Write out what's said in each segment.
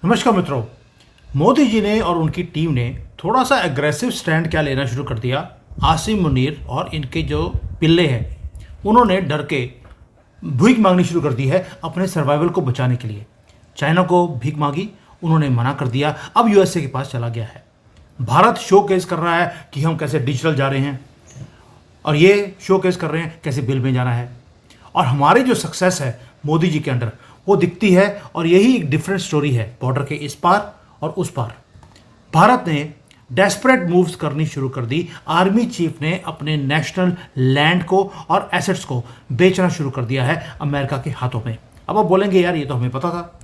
नमस्कार मित्रों। मोदी जी ने और उनकी टीम ने थोड़ा सा एग्रेसिव स्टैंड क्या लेना शुरू कर दिया। आसिम मुनीर और इनके जो पिल्ले हैं उन्होंने डर के भीख मांगनी शुरू कर दी है अपने सर्वाइवल को बचाने के लिए। चाइना को भीख मांगी, उन्होंने मना कर दिया, अब यूएसए के पास चला गया है। भारत शोकेस कर रहा है कि हम कैसे डिजिटल जा रहे हैं और ये शोकेस कर रहे हैं कैसे बिल में जाना है। और हमारी जो सक्सेस है मोदी जी के अंडर वो दिखती है और यही एक डिफरेंट स्टोरी है बॉर्डर के इस पार और उस पार। भारत ने डेस्परेट मूव्स करनी शुरू कर दी। आर्मी चीफ ने अपने नेशनल लैंड को और एसेट्स को बेचना शुरू कर दिया है अमेरिका के हाथों में। अब आप बोलेंगे यार ये तो हमें पता था।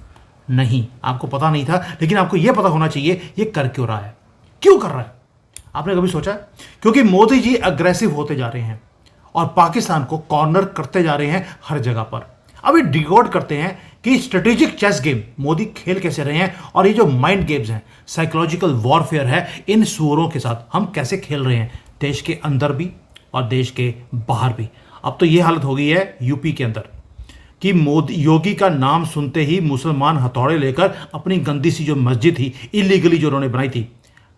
नहीं, आपको पता नहीं था, लेकिन आपको यह पता होना चाहिए ये कर क्यों रहा है, क्यों कर रहा है। आपने कभी सोचा? क्योंकि मोदी जी अग्रेसिव होते जा रहे हैं और पाकिस्तान को कॉर्नर करते जा रहे हैं हर जगह पर। अभी डिकोड करते हैं कि स्ट्रेटेजिक चेस गेम मोदी खेल कैसे रहे हैं और ये जो माइंड गेम्स हैं, साइकोलॉजिकल वॉरफेयर है, इन सुअरों के साथ हम कैसे खेल रहे हैं, देश के अंदर भी और देश के बाहर भी। अब तो ये हालत हो गई है यूपी के अंदर कि मोदी योगी का नाम सुनते ही मुसलमान हथौड़े लेकर अपनी गंदी सी जो मस्जिद थी इलीगली जो उन्होंने बनाई थी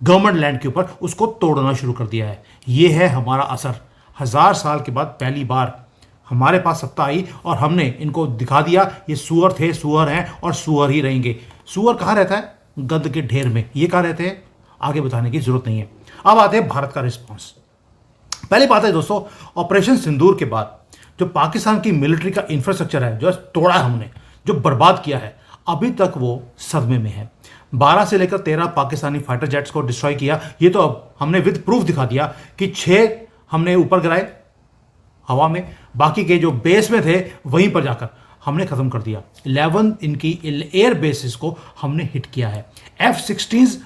गवर्नमेंट लैंड के ऊपर, उसको तोड़ना शुरू कर दिया है। ये है हमारा असर। 1000 साल के बाद पहली बार हमारे पास सत्ता आई और हमने इनको दिखा दिया ये सुअर थे, सुअर हैं और सुअर ही रहेंगे। सुअर कहाँ रहता है? गंद के ढेर में। ये कहाँ रहते हैं आगे बताने की जरूरत नहीं है। अब आते हैं भारत का रिस्पॉन्स। पहली बात है दोस्तों, ऑपरेशन सिंदूर के बाद जो पाकिस्तान की मिलिट्री का इंफ्रास्ट्रक्चर है जो तोड़ा है हमने, जो बर्बाद किया है, अभी तक वो सदमे में है। 12 से लेकर 13 पाकिस्तानी फाइटर जेट्स को डिस्ट्रॉय किया। ये तो अब हमने विद प्रूफ दिखा दिया कि 6 हमने ऊपर गिराए हवा में, बाकी के जो बेस में थे वहीं पर जाकर हमने खत्म कर दिया। 11 इनकी एयर बेसिस को हमने हिट किया है। F-16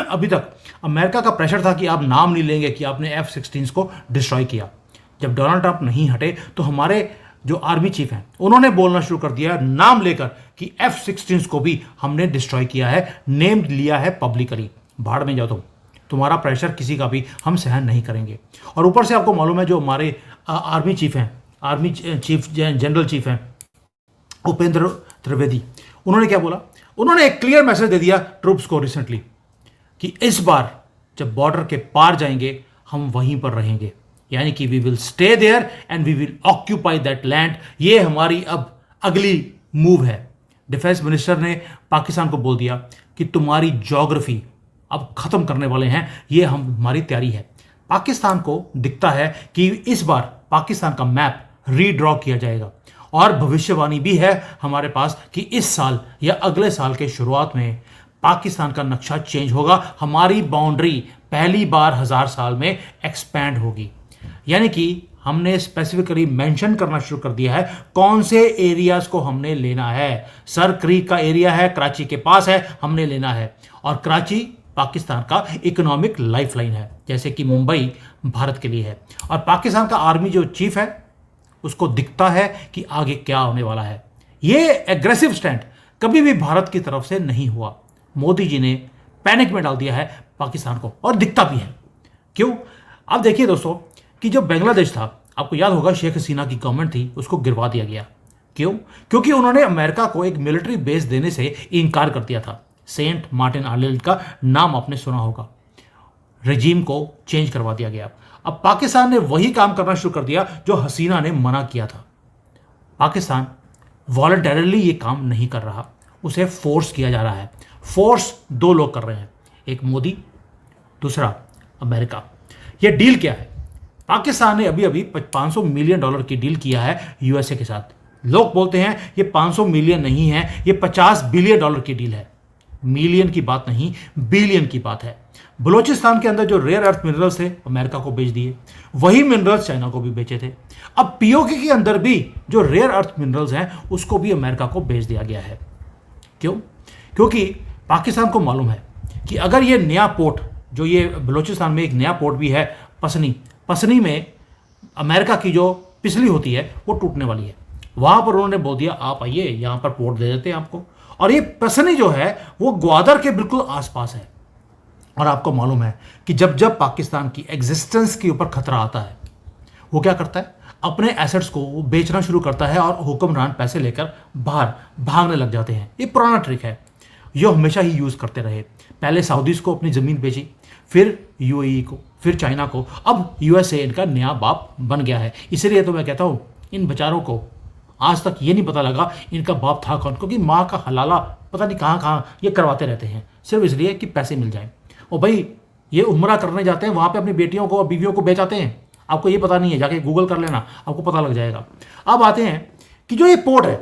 अभी तक अमेरिका का प्रेशर था कि आप नाम नहीं लेंगे कि आपने F-16 को डिस्ट्रॉय किया। जब डोनाल्ड ट्रंप नहीं हटे तो हमारे जो आर्मी चीफ हैं उन्होंने बोलना शुरू कर दिया नाम लेकर कि F-16 को भी हमने डिस्ट्रॉय किया है, नेम लिया है पब्लिकली। भाड़ में जाओ तुम्हारा प्रेशर किसी का भी हम सहन नहीं करेंगे। और ऊपर से आपको मालूम है जो हमारे आर्मी चीफ हैं, आर्मी चीफ जनरल चीफ हैं उपेंद्र त्रिवेदी, उन्होंने क्या बोला? उन्होंने एक क्लियर मैसेज दे दिया ट्रूप्स को रिसेंटली कि इस बार जब बॉर्डर के पार जाएंगे हम वहीं पर रहेंगे, यानी कि we will stay there and we will occupy that land. ये हमारी अब अगली मूव है। डिफेंस मिनिस्टर ने पाकिस्तान को बोल दिया कि तुम्हारी ज्योग्राफी अब खत्म करने वाले हैं, ये हमारी तैयारी है। पाकिस्तान को दिखता है कि इस बार पाकिस्तान का मैप रीड्रॉ किया जाएगा और भविष्यवाणी भी है हमारे पास कि इस साल या अगले साल के शुरुआत में पाकिस्तान का नक्शा चेंज होगा। हमारी बाउंड्री पहली बार 1000 साल में एक्सपैंड होगी, यानी कि हमने स्पेसिफिकली मेंशन करना शुरू कर दिया है कौन से एरियाज को हमने लेना है। सर क्रीक का एरिया है, कराची के पास है, हमने लेना है। और कराची पाकिस्तान का इकोनॉमिक लाइफलाइन है, जैसे कि मुंबई भारत के लिए है। और पाकिस्तान का आर्मी जो चीफ है उसको दिखता है कि आगे क्या होने वाला है। ये एग्रेसिव स्टैंड कभी भी भारत की तरफ से नहीं हुआ। मोदी जी ने पैनिक में डाल दिया है पाकिस्तान को और दिखता भी है। क्यों? अब देखिए दोस्तों कि जो बांग्लादेश था, आपको याद होगा शेख हसीना की गवर्नमेंट थी, उसको गिरवा दिया गया। क्यों? क्योंकि उन्होंने अमेरिका को एक मिलिट्री बेस देने से इनकार कर दिया था। सेंट मार्टिन आइलैंड का नाम आपने सुना होगा। रेजीम को चेंज करवा दिया गया। अब पाकिस्तान ने वही काम करना शुरू कर दिया जो हसीना ने मना किया था। पाकिस्तान वॉलंटरली ये काम नहीं कर रहा, उसे फोर्स किया जा रहा है। फोर्स 2 लोग कर रहे हैं, एक मोदी, दूसरा अमेरिका। ये डील क्या है? पाकिस्तान ने अभी अभी $500 मिलियन की डील किया है यूएसए के साथ। लोग बोलते हैं ये 500 मिलियन नहीं है, ये $50 बिलियन की डील है। मिलियन की बात नहीं, बिलियन की बात है। बलूचिस्तान के अंदर जो रेयर अर्थ मिनरल्स थे अमेरिका को बेच दिए, वही मिनरल्स चाइना को भी बेचे थे। अब पीओके के अंदर भी जो रेयर अर्थ मिनरल्स हैं उसको भी अमेरिका को बेच दिया गया है। क्यों? क्योंकि पाकिस्तान को मालूम है कि अगर ये नया पोर्ट, जो ये बलूचिस्तान में एक नया पोर्ट भी है पसनी में अमेरिका की जो पिछली होती है वो टूटने वाली है। वहां पर उन्होंने बोल दिया आप आइए, यहां पर पोर्ट दे देते हैं आपको। और ये पसनी जो है वो ग्वादर के बिल्कुल आसपास है। और आपको मालूम है कि जब जब पाकिस्तान की एग्जिस्टेंस के ऊपर खतरा आता है वो क्या करता है? अपने एसेट्स को बेचना शुरू करता है और हुक्मरान पैसे लेकर बाहर भागने लग जाते हैं। ये पुराना ट्रिक है। ये हमेशा ही यूज़ करते रहे। पहले सऊदीज़ को अपनी ज़मीन बेची, फिर यूएई को, फिर चाइना को, अब यूएसए इनका नया बाप बन गया है। इसीलिए तो मैं कहता हूँ इन बेचारों को आज तक ये नहीं पता लगा इनका बाप था कौन, क्योंकि माँ का हलाला पता नहीं कहाँ कहाँ ये करवाते रहते हैं सिर्फ इसलिए कि पैसे मिल जाएं। और भाई ये उम्रा करने जाते हैं, वहाँ पे अपनी बेटियों को और बीवियों को बेचाते हैं। आपको ये पता नहीं है, जाके गूगल कर लेना, आपको पता लग जाएगा। अब आते हैं कि जो ये पोर्ट है,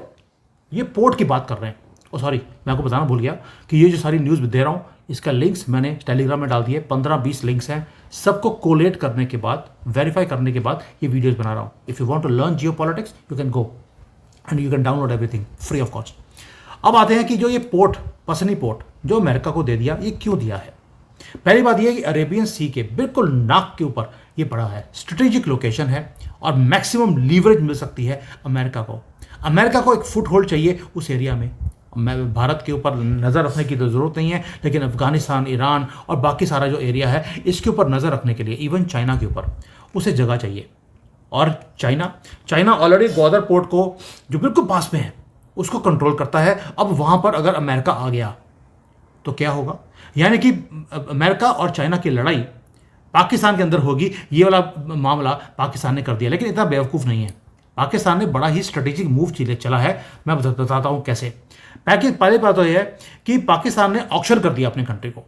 ये पोर्ट की बात कर रहे हैं। और सॉरी, मैं आपको बताना भूल गया कि ये जो सारी न्यूज़ दे रहा हूँ इसका लिंक्स मैंने टेलीग्राम में डाल दिए, 15-20 लिंक्स हैं। सबको कोलेट करने के बाद, वेरीफाई करने के बाद ये वीडियोस बना रहा हूँ। If you want to learn geo politics you can go and you can download everything free of cost. अब आते हैं कि जो ये पोर्ट, पसनी पोर्ट जो अमेरिका को दे दिया, ये क्यों दिया है। पहली बात यह है कि अरेबियन सी के बिल्कुल नाक के ऊपर ये पड़ा है, स्ट्रेटेजिक लोकेशन है और मैक्सिमम लीवरेज मिल सकती है अमेरिका को। अमेरिका को एक फुट होल्ड चाहिए उस एरिया में। भारत के ऊपर नज़र रखने की तो ज़रूरत नहीं है, लेकिन अफगानिस्तान, ईरान और बाकी सारा जो एरिया है इसके ऊपर नज़र रखने के लिए, इवन चाइना के ऊपर उसे जगह चाहिए। और चाइना ऑलरेडी ग्वादर पोर्ट को जो बिल्कुल पास में है उसको कंट्रोल करता है। अब वहाँ पर अगर अमेरिका आ गया तो क्या होगा, यानी कि अमेरिका और चाइना की लड़ाई पाकिस्तान के अंदर होगी। ये वाला मामला पाकिस्तान ने कर दिया, लेकिन इतना बेवकूफ़ नहीं है। पाकिस्तान ने बड़ा ही स्ट्रेटेजिक मूव चला है। मैं बताता हूँ कैसे। पहली बात तो यह है कि पाकिस्तान ने ऑक्शन कर दिया अपने कंट्री को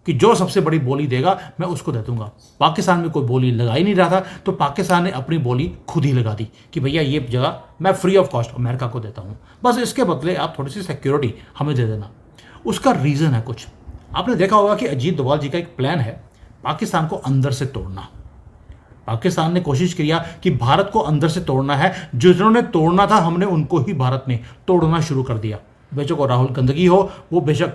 कि जो सबसे बड़ी बोली देगा मैं उसको दे दूंगा। पाकिस्तान में कोई बोली लगा ही नहीं रहा था, तो पाकिस्तान ने अपनी बोली खुद ही लगा दी कि भैया ये जगह मैं फ्री ऑफ कॉस्ट अमेरिका को देता हूँ, बस इसके बदले आप थोड़ी सी सिक्योरिटी हमें दे देना। उसका रीज़न है कुछ, आपने देखा होगा कि अजीत डोभाल जी का एक प्लान है पाकिस्तान को अंदर से तोड़ना। पाकिस्तान ने कोशिश किया कि भारत को अंदर से तोड़ना है, जिन्होंने तोड़ना था हमने उनको ही भारत ने तोड़ना शुरू कर दिया। बेशक वो राहुल गंदगी हो, वो बेशक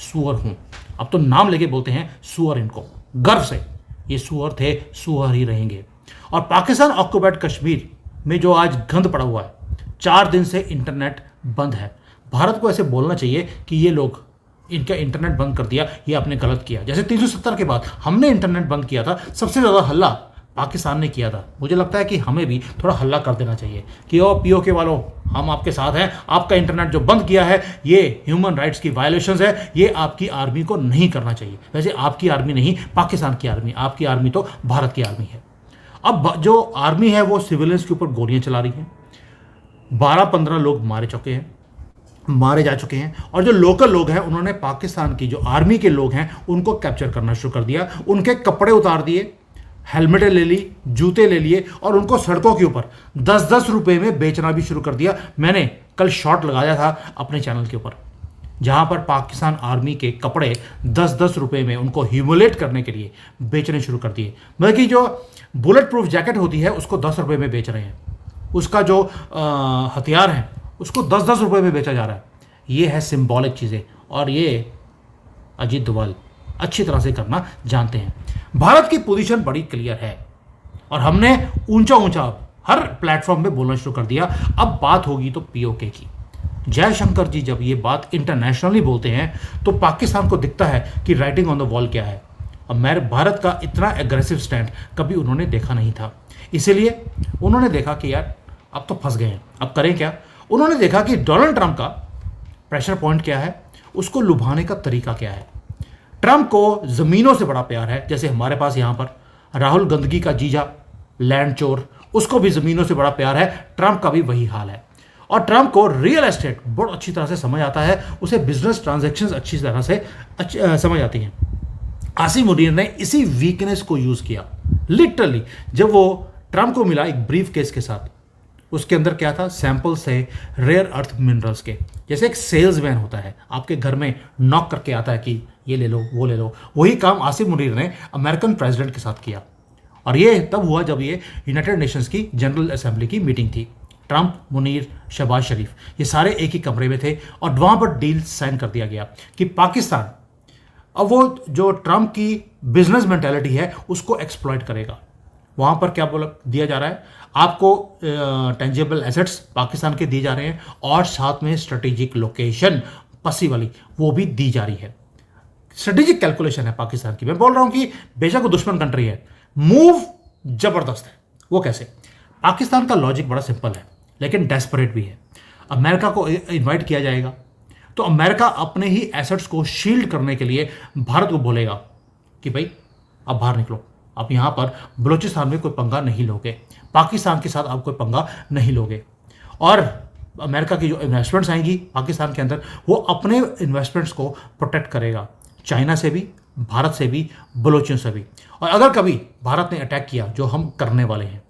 सुअर हूं, अब तो नाम लेके बोलते हैं सुअर, इनको गर्व से, ये सुअर थे, सुअर ही रहेंगे। और पाकिस्तान ऑक्युपाइड कश्मीर में जो आज गंद पड़ा हुआ है, 4 दिन से इंटरनेट बंद है। भारत को ऐसे बोलना चाहिए कि ये लोग इनका इंटरनेट बंद कर दिया, ये आपने गलत किया। जैसे 370 के बाद हमने इंटरनेट बंद किया था, सबसे ज़्यादा हल्ला पाकिस्तान ने किया था। मुझे लगता है कि हमें भी थोड़ा हल्ला कर देना चाहिए कि ओ पीओके वालों, हम आपके साथ हैं। आपका इंटरनेट जो बंद किया है ये ह्यूमन राइट्स की वायलेशंस है, ये आपकी आर्मी को नहीं करना चाहिए। वैसे आपकी आर्मी नहीं, पाकिस्तान की आर्मी, आपकी आर्मी तो भारत की आर्मी है। अब जो आर्मी है वो सिविलियंस के ऊपर गोलियां चला रही हैं। 12-15 लोग मारे जा चुके हैं। और जो लोकल लोग हैं उन्होंने पाकिस्तान की जो आर्मी के लोग हैं उनको कैप्चर करना शुरू कर दिया, उनके कपड़े उतार दिए, हेलमेटें ले ली, जूते ले लिए और उनको सड़कों के ऊपर 10-10 रुपए में बेचना भी शुरू कर दिया। मैंने कल शॉट लगाया था अपने चैनल के ऊपर, जहां पर पाकिस्तान आर्मी के कपड़े 10-10 रुपए में उनको ह्यूमिलेट करने के लिए बेचने शुरू कर दिए। मतलब कि जो बुलेट प्रूफ जैकेट होती है उसको 10 रुपए में बेच रहे हैं, उसका जो हथियार है उसको 10-10 रुपए में बेचा जा रहा है। ये है सिंबॉलिक चीज़ें, और ये अजीत डोभाल अच्छी तरह से करना जानते हैं। भारत की पोजीशन बड़ी क्लियर है और हमने ऊंचा हर प्लेटफॉर्म में बोलना शुरू कर दिया। अब बात होगी तो पीओके की। जयशंकर जी जब ये बात इंटरनेशनली बोलते हैं तो पाकिस्तान को दिखता है कि राइटिंग ऑन द वॉल क्या है। अब भारत का इतना एग्रेसिव स्टैंड कभी उन्होंने देखा नहीं था, इसीलिए उन्होंने देखा कि यार अब तो फंस गए हैं, अब करें क्या। उन्होंने देखा कि डोनाल्ड ट्रंप का प्रेशर पॉइंट क्या है, उसको लुभाने का तरीका क्या है। ट्रंप को ज़मीनों से बड़ा प्यार है, जैसे हमारे पास यहाँ पर राहुल गंदगी का जीजा लैंड चोर, उसको भी ज़मीनों से बड़ा प्यार है। ट्रंप का भी वही हाल है। और ट्रंप को रियल एस्टेट बहुत अच्छी तरह से समझ आता है, उसे बिजनेस ट्रांजैक्शंस अच्छी तरह से समझ आती हैं। आसिम मुनीर ने इसी वीकनेस को यूज़ किया लिटरली। जब वो ट्रंप को मिला एक ब्रीफ केस के साथ, उसके अंदर क्या था, सैंपल्स थे रेयर अर्थ मिनरल्स के। जैसे एक सेल्समैन होता है, आपके घर में नॉक करके आता है कि ये ले लो वो ले लो, वही काम आसिम मुनीर ने अमेरिकन प्रेसिडेंट के साथ किया। और ये तब हुआ जब ये यूनाइटेड नेशंस की जनरल असेंबली की मीटिंग थी। ट्रंप, मुनीर, शहबाज शरीफ, ये सारे एक ही कमरे में थे और वहाँ पर डील साइन कर दिया गया कि पाकिस्तान अब वो जो ट्रंप की बिजनेस मेंटालिटी है उसको एक्सप्लॉइट करेगा। वहाँ पर क्या बोला दिया जा रहा है, आपको टेंजिबल एसेट्स पाकिस्तान के दिए जा रहे हैं और साथ में स्ट्रेटेजिक लोकेशन पसी वाली वो भी दी जा रही है। स्ट्रेटेजिक कैलकुलेशन है पाकिस्तान की। मैं बोल रहा हूँ कि बेशक वो दुश्मन कंट्री है, मूव जबरदस्त है। वो कैसे? पाकिस्तान का लॉजिक बड़ा सिंपल है लेकिन डेस्परेट भी है। अमेरिका को इन्वाइट किया जाएगा, तो अमेरिका अपने ही एसेट्स को शील्ड करने के लिए भारत को बोलेगा कि भाई अब बाहर निकलो, आप यहाँ पर बलूचिस्तान में कोई पंगा नहीं लोगे, पाकिस्तान के साथ आप कोई पंगा नहीं लोगे। और अमेरिका की जो इन्वेस्टमेंट्स आएंगी पाकिस्तान के अंदर, वो अपने इन्वेस्टमेंट्स को प्रोटेक्ट करेगा, चाइना से भी, भारत से भी, बलोचियों से भी। और अगर कभी भारत ने अटैक किया, जो हम करने वाले हैं,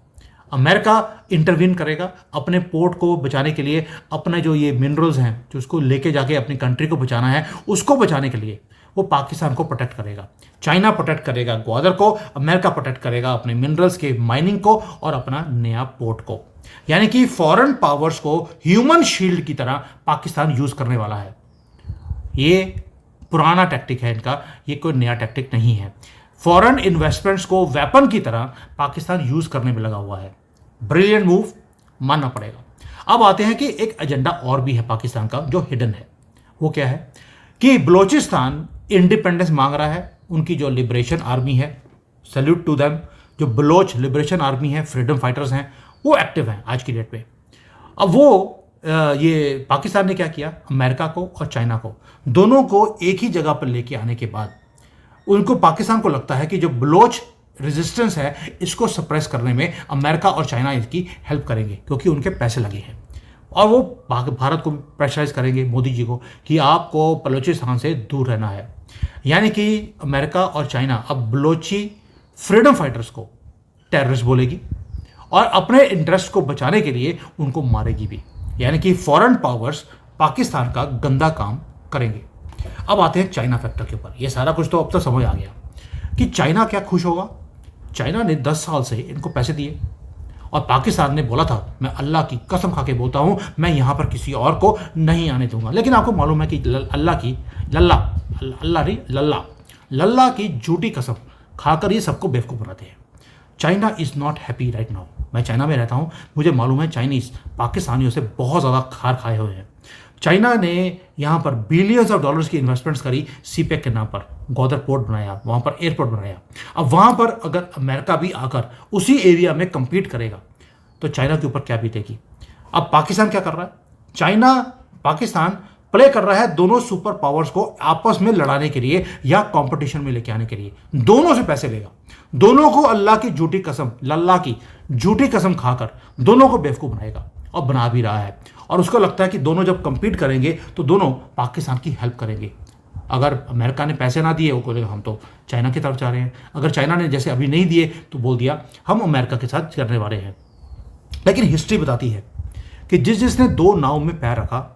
अमेरिका इंटरवीन करेगा अपने पोर्ट को बचाने के लिए, अपने जो ये मिनरल्स हैं जो उसको लेके जाके अपनी कंट्री को बचाना है, उसको बचाने के लिए वो पाकिस्तान को प्रोटेक्ट करेगा। चाइना प्रोटेक्ट करेगा ग्वादर को, अमेरिका प्रोटेक्ट करेगा अपने मिनरल्स के माइनिंग को और अपना नया पोर्ट को। यानी कि फॉरेन पावर्स को ह्यूमन शील्ड की तरह पाकिस्तान यूज करने वाला है। ये पुराना टैक्टिक है इनका, ये कोई नया टैक्टिक नहीं है। फॉरेन इन्वेस्टमेंट्स को वेपन की तरह पाकिस्तान यूज करने में लगा हुआ है। ब्रिलियंट मूव, मानना पड़ेगा। अब आते हैं कि एक एजेंडा और भी है पाकिस्तान का जो हिडन है। वो क्या है कि बलोचिस्तान इंडिपेंडेंस मांग रहा है। उनकी जो लिबरेशन आर्मी है, सैल्यूट टू देम, जो बलोच लिबरेशन आर्मी है, फ्रीडम फाइटर्स हैं, वो एक्टिव हैं आज की डेट पे। अब वो ये पाकिस्तान ने क्या किया, अमेरिका को और चाइना को, दोनों को एक ही जगह पर लेके आने के बाद उनको, पाकिस्तान को लगता है कि जो बलोच रेजिस्टेंस है इसको सप्रेस करने में अमेरिका और चाइना इसकी हेल्प करेंगे, क्योंकि उनके पैसे लगे हैं। और वो भारत को प्रेशराइज करेंगे, मोदी जी को, कि आपको बलोचिस्तान से दूर रहना है। यानी कि अमेरिका और चाइना अब बलोची फ्रीडम फाइटर्स को टेररिस्ट बोलेगी और अपने इंटरेस्ट को बचाने के लिए उनको मारेगी भी। यानी कि फॉरेन पावर्स पाकिस्तान का गंदा काम करेंगे। अब आते हैं चाइना फैक्टर के ऊपर। ये सारा कुछ तो अब तक समझ आ गया कि चाइना क्या खुश होगा। चाइना ने 10 साल से इनको पैसे दिए और पाकिस्तान ने बोला था, मैं अल्लाह की कसम खा के बोलता हूँ, मैं यहाँ पर किसी और को नहीं आने दूंगा। लेकिन आपको मालूम है कि लल्ला की झूठी कसम खाकर ये सबको बेवकूफ़ बनाते हैं। China is not happy right now. मैं चाइना में रहता हूँ, मुझे मालूम है चाइनीज़ पाकिस्तानियों से बहुत ज़्यादा खार खाए हुए हैं। चाइना ने यहाँ पर बिलियंस ऑफ डॉलर्स की इन्वेस्टमेंट्स करी सीपेक के नाम पर, ग्वादर पोर्ट बनाया, वहाँ पर एयरपोर्ट बनाया। अब वहाँ पर अगर अमेरिका भी आकर उसी एरिया में compete करेगा तो चाइना के ऊपर क्या बीतेगी। अब पाकिस्तान क्या कर रहा है, चाइना पाकिस्तान प्ले कर रहा है दोनों सुपर पावर्स को आपस में लड़ाने के लिए या कंपटीशन में लेके आने के लिए। दोनों से पैसे लेगा, दोनों को अल्लाह की झूठी कसम, लल्ला की झूठी कसम खाकर दोनों को बेवकूफ़ बनाएगा और बना भी रहा है। और उसको लगता है कि दोनों जब compete करेंगे तो दोनों पाकिस्तान की हेल्प करेंगे। अगर अमेरिका ने पैसे ना दिए, वो बोलेगा हम तो चाइना की तरफ जा रहे हैं। अगर चाइना ने जैसे अभी नहीं दिए तो बोल दिया हम अमेरिका के साथ करने वाले हैं। लेकिन हिस्ट्री बताती है कि जिसने 2 नाव में पैर रखा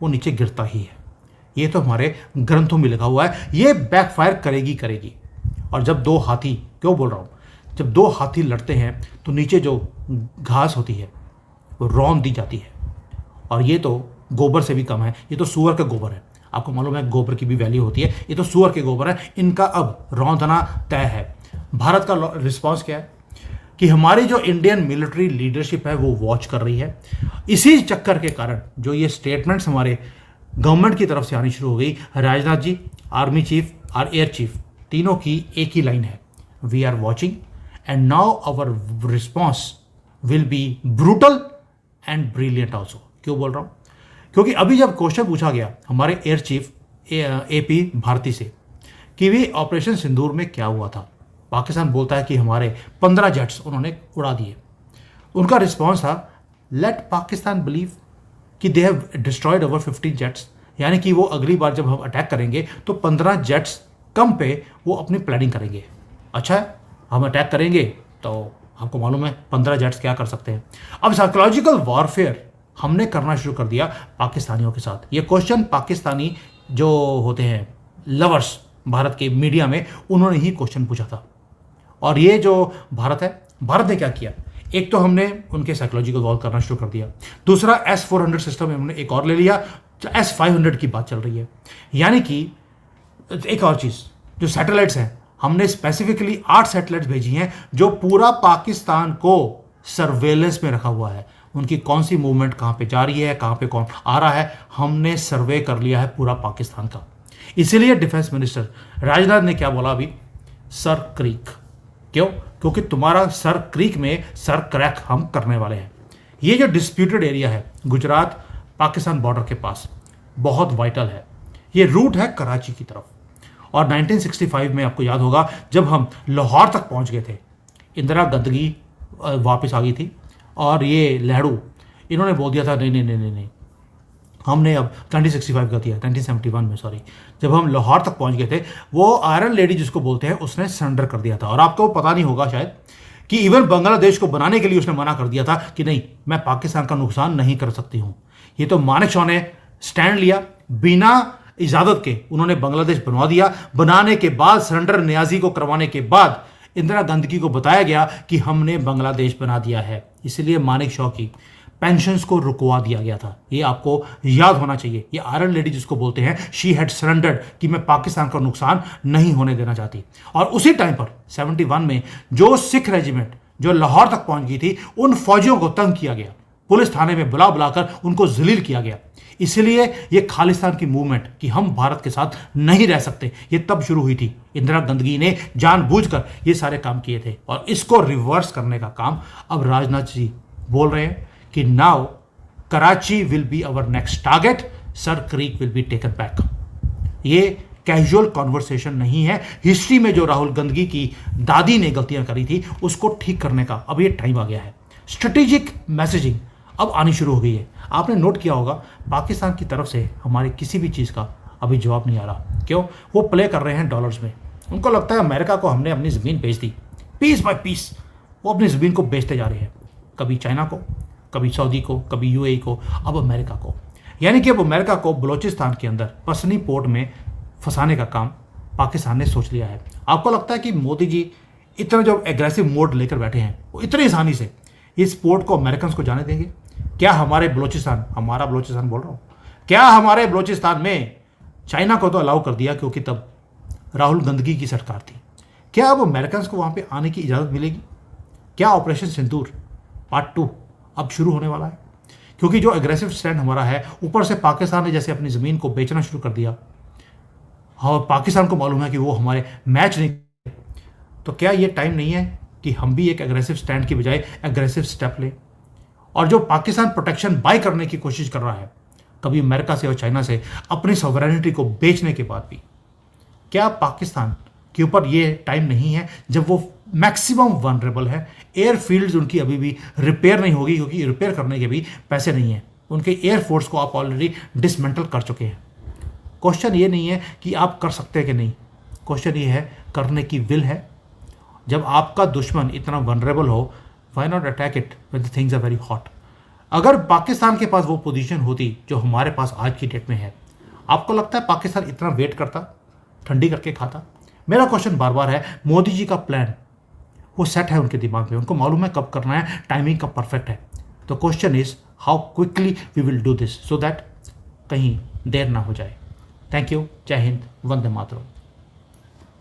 वो नीचे गिरता ही है। ये तो हमारे ग्रंथों में लिखा हुआ है। ये बैकफायर करेगी। और जब 2 हाथी, क्यों बोल रहा हूँ, जब 2 हाथी लड़ते हैं तो नीचे जो घास होती है वो रौंद दी जाती है। और ये तो गोबर से भी कम है, ये तो सूअर का गोबर है। आपको मालूम है गोबर की भी वैल्यू होती है, ये तो सूअर के गोबर है, इनका अब रौंदना तय है। भारत का रिस्पॉन्स क्या है कि हमारी जो इंडियन मिलिट्री लीडरशिप है वो वॉच कर रही है। इसी चक्कर के कारण जो ये स्टेटमेंट्स हमारे गवर्नमेंट की तरफ से आनी शुरू हो गई, राजनाथ जी, आर्मी चीफ और एयर चीफ, तीनों की एक ही लाइन है, we are watching and now our response will be brutal and brilliant also. क्यों बोल रहा हूँ, क्योंकि अभी जब क्वेश्चन पूछा गया हमारे एयर चीफ AP भारती से कि वे ऑपरेशन सिंदूर में क्या हुआ था, पाकिस्तान बोलता है कि हमारे 15 जेट्स उन्होंने उड़ा दिए। उनका रिस्पॉन्स था, लेट पाकिस्तान बिलीव कि they have destroyed over 15 jets, यानी कि वो अगली बार जब हम अटैक करेंगे तो 15 जेट्स कम पे वो अपनी प्लानिंग करेंगे। अच्छा है, हम अटैक करेंगे तो आपको मालूम है 15 जेट्स क्या कर सकते हैं। अब साइकोलॉजिकल वॉरफेयर हमने करना शुरू कर दिया पाकिस्तानियों के साथ। ये क्वेश्चन पाकिस्तानी जो होते हैं लवर्स भारत के मीडिया में, उन्होंने ही क्वेश्चन पूछा था। और ये जो भारत है, भारत ने क्या किया, एक तो हमने उनके साइकोलॉजिकल वॉर करना शुरू कर दिया, दूसरा S-400 सिस्टम हमने एक और ले लिया, S-500 की बात चल रही है। यानी कि एक और चीज़, जो सैटेलाइट्स हैं, हमने स्पेसिफिकली 8 सैटेलाइट्स भेजी हैं जो पूरा पाकिस्तान को सर्वेलेंस में रखा हुआ है। उनकी कौन सी मूवमेंट कहाँ पे जा रही है, कहाँ पे कौन आ रहा है, हमने सर्वे कर लिया है पूरा पाकिस्तान का। इसीलिए डिफेंस मिनिस्टर राजनाथ ने क्या बोला अभी, सर क्रीक। क्यों, क्योंकि तुम्हारा सर क्रीक में सर क्रैक हम करने वाले हैं। ये जो डिस्प्यूटेड एरिया है गुजरात पाकिस्तान बॉर्डर के पास, बहुत वाइटल है। ये रूट है कराची की तरफ। और 1965 में आपको याद होगा जब हम लाहौर तक पहुंच गए थे, इंदिरा गंदगी वापस आ गई थी और ये लहड़ू इन्होंने बोल दिया था नहीं नहीं नहीं नहीं नहीं, हमने अब 1965 का दिया, 1971 में सॉरी, जब हम लाहौर तक पहुंच गए थे, वो आयरन लेडी जिसको बोलते हैं उसने सरेंडर कर दिया था। और आपको पता नहीं होगा शायद कि इवन बांग्लादेश को बनाने के लिए उसने मना कर दिया था कि नहीं, मैं पाकिस्तान का नुकसान नहीं कर सकती हूं। ये तो मानेक शॉ ने स्टैंड लिया, बिना इजाजत के उन्होंने बांग्लादेश बनवा दिया। बनाने के बाद सरेंडर नियाजी को करवाने के बाद इंदिरा गांधी को बताया गया कि हमने बांग्लादेश बना दिया है, इसलिए मानेक शॉ की पेंशन्स को रुकवा दिया गया था। ये आपको याद होना चाहिए। ये आयरन लेडी जिसको बोलते हैं, शी हैड सरेंडर्ड कि मैं पाकिस्तान का नुकसान नहीं होने देना चाहती। और उसी टाइम पर 71 में जो सिख रेजिमेंट जो लाहौर तक पहुंच गई थी, उन फौजियों को तंग किया गया, पुलिस थाने में बुला बुलाकर उनको जलील किया गया। इसलिए ये खालिस्तान की मूवमेंट कि हम भारत के साथ नहीं रह सकते, ये तब शुरू हुई थी। इंदिरा गांधी ने जानबूझकर ये सारे काम किए थे और इसको रिवर्स करने का काम अब राजनाथ जी बोल रहे हैं कि now Karachi will be our next target, sir creek will be taken back. ये कैजुअल कॉन्वर्सेशन नहीं है। हिस्ट्री में जो राहुल गांधी की दादी ने गलतियां करी थी उसको ठीक करने का अब ये टाइम आ गया है। स्ट्रेटेजिक मैसेजिंग अब आनी शुरू हो गई है। आपने नोट किया होगा पाकिस्तान की तरफ से हमारी किसी भी चीज़ का अभी जवाब नहीं आ रहा। क्यों? वो प्ले कर रहे हैं डॉलर्स में। उनको लगता है अमेरिका को हमने अपनी ज़मीन बेच दी, पीस बाय पीस वो अपनी ज़मीन को बेचते जा रहे हैं, कभी चाइना को, कभी सऊदी को, कभी यूएई को, अब अमेरिका को। यानी कि अब अमेरिका को बलूचिस्तान के अंदर पसनी पोर्ट में फंसाने का काम पाकिस्तान ने सोच लिया है। आपको लगता है कि मोदी जी इतना जो एग्रेसिव मोड लेकर बैठे हैं वो इतनी आसानी से इस पोर्ट को अमेरिकन को जाने देंगे? क्या हमारे बलूचिस्तान, हमारा बलूचिस्तान बोल रहा हूँ, क्या हमारे बलूचिस्तान में चाइना को तो अलाउ कर दिया क्योंकि तब राहुल गांधी की सरकार थी, क्या अब अमेरिकन को वहाँ पे आने की इजाज़त मिलेगी? क्या ऑपरेशन सिंदूर पार्ट 2 अब शुरू होने वाला है? क्योंकि जो एग्रेसिव स्टैंड हमारा है, ऊपर से पाकिस्तान ने जैसे अपनी ज़मीन को बेचना शुरू कर दिया और पाकिस्तान को मालूम है कि वो हमारे मैच नहीं, तो क्या ये टाइम नहीं है कि हम भी एक एग्रेसिव स्टैंड की बजाय एग्रेसिव स्टेप लें? और जो पाकिस्तान प्रोटेक्शन बाय करने की कोशिश कर रहा है कभी अमेरिका से और चाइना से अपनी सॉवरेनिटी को बेचने के बाद भी, क्या पाकिस्तान के ऊपर ये टाइम नहीं है जब वो मैक्सिमम वनरेबल है? एयरफील्ड्स उनकी अभी भी रिपेयर नहीं होगी क्योंकि रिपेयर करने के भी पैसे नहीं हैं। उनके एयरफोर्स को आप ऑलरेडी डिसमेंटल कर चुके हैं। क्वेश्चन ये नहीं है कि आप कर सकते हैं कि नहीं, क्वेश्चन ये है करने की विल है। जब आपका दुश्मन इतना वनरेबल हो, why not attack it when the things are very hot? अगर पाकिस्तान के पास वो पोजीशन होती जो हमारे पास आज की डेट में है, आपको लगता है पाकिस्तान इतना वेट करता, ठंडी करके खाता? मेरा क्वेश्चन बार बार है, मोदी जी का प्लान वो सेट है उनके दिमाग में, उनको मालूम है कब करना है, टाइमिंग कब परफेक्ट है। तो question is how quickly we will do this so that कहीं देर ना हो जाए। थैंक यू, जय हिंद, वंदे मातरम।